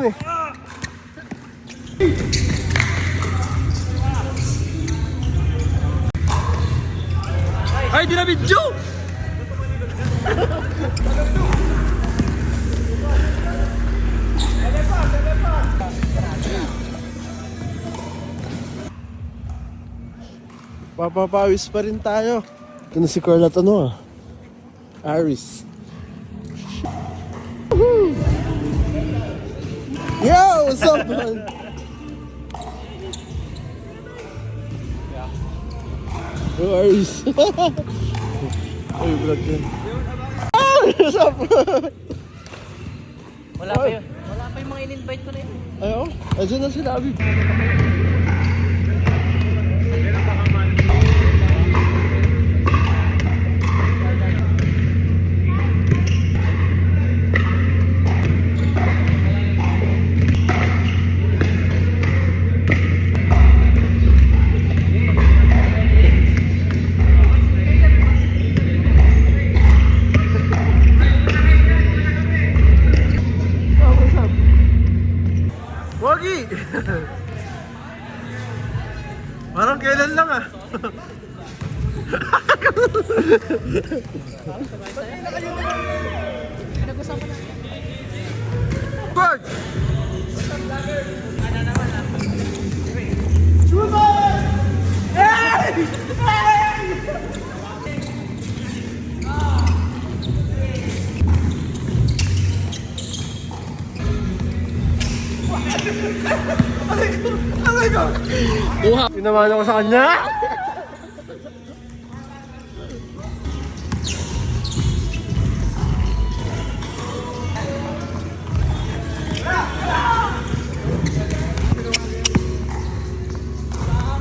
yun eh. Ay, di na video! Papapawis pa rin tayo. Ito na si Carla Tano ah. Aris. Yo! What's up, man? Yo, Aris. Ay, vlog yun. Ah! What's up? Wala pa yun. Wala pa yung mga in-invite ko na yun. Ay, oh. Ayun na sila, Abi. Wagi! Parang kailan lang ah. Pinag-usapan na. Bird! Alay ko! Pinamano ko sa kanya!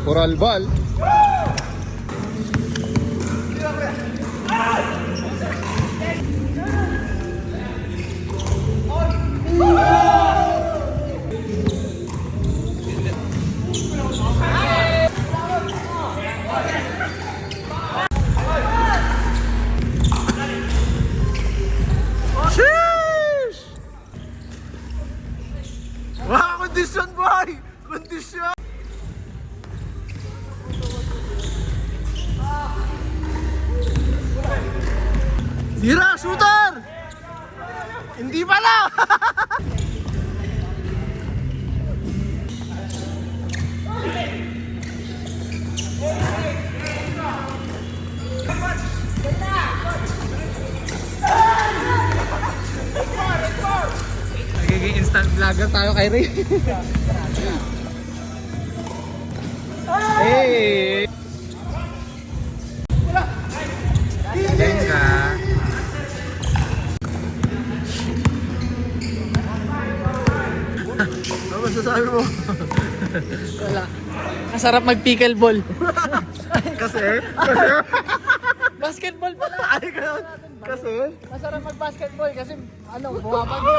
Coral ball. Sheesh! Wow, kondisyon boy! Kondisyon! Tira! Shooter! Hindi pala! Nagiging instant vlogger tayo kay Ray. Hey! Venga! Ano masasabi mo? Wala. Masarap mag-pickleball. Kasi? Basketball pala. Ay, ganun. Kasi? Masarap mag-basketball kasi buhabag mo.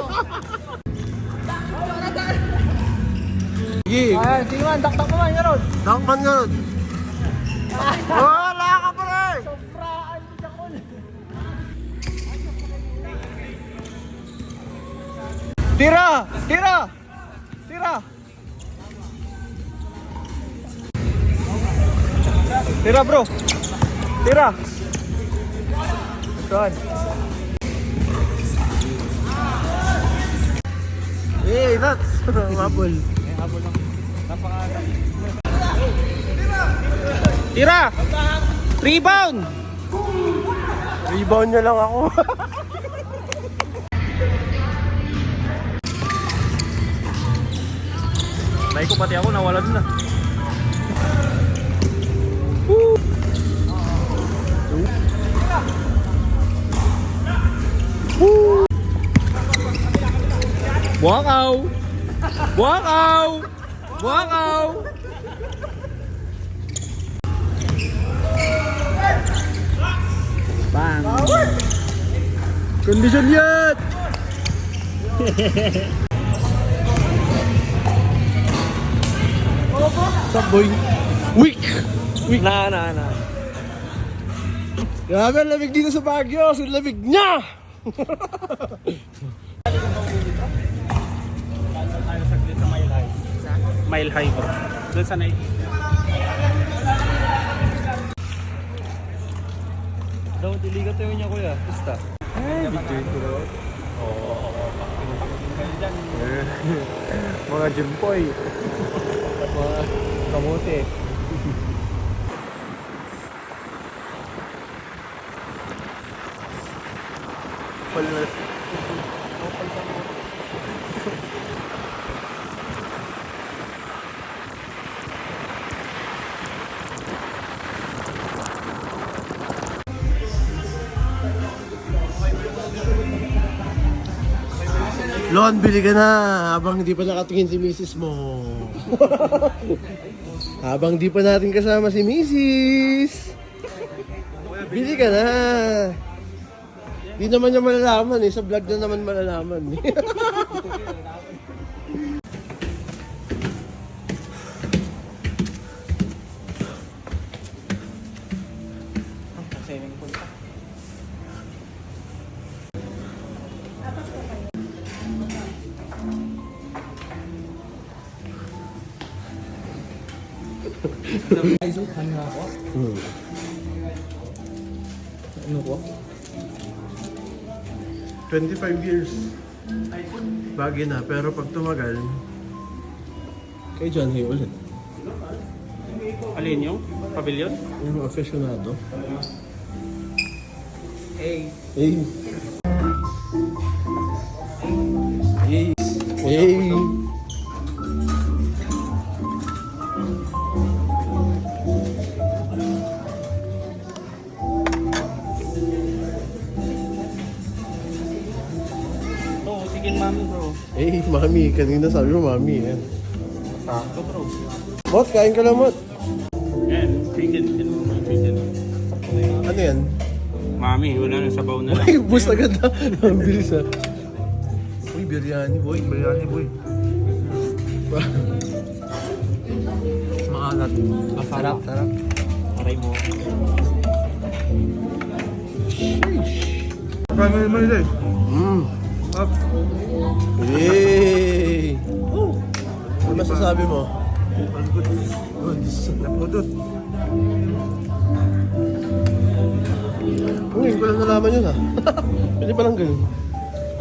Sige. Ayan, sige man, dakdak mo man, Yarod. Dakman nga nun. Wala ka pa rin! Sobraan, bijakol. Tira! Tira! Tira! Tira bro! Tira! Saan? Hey, nuts! Mabol. Habol lang. Tira! Rebound! Rebound niya lang ako. Nay ko pati ako nawala dun na. Buakaw! Buakaw! Buakaw! Bang! Kondisyon yan! Stop boy! Weak! Weak! Na. Grabe ang lamig dito sa Baguio! Sa lamig niya! Mile high bro. Doon sa night. Daw, diligat tayo niya kuya. Basta. Mga jimpoy. Mga kamote. Lon, bili ka na habang hindi pa nakatingin si misis mo. Habang di pa natin kasama si misis. Bili ka na. Di naman niya malalaman eh. Sa vlog na naman malalaman eh. Swimming pool pa. Ano ko? 25 years. Bagay na, pero pag tumagal, kay John Hay ulit. Alin yung pavilion? Yung aficionado. Hey. Hey. Hey. Oo, sige mami bro. Hey, mami. Kanina sabi mo mami. Yan. Sakto bro. Mot, kain ka lang, Mot. Yan, chicken. Chicken. Ano yan? Mami, wala na sabaw na lang. Ay, bus agad na. Ang bilis ah. Uy, biryani boy. Biryani boy. Maalat. Masarap. Sarap. Aray mo. Paano naman ito eh? Up. Yay! Ano masasabi mo? Good. Napudot. Ngayon ko lang nalaman yun ha. Pwede pa lang ganun.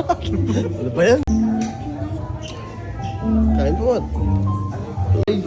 Ano ba yan? Kain po, Mot. Ay.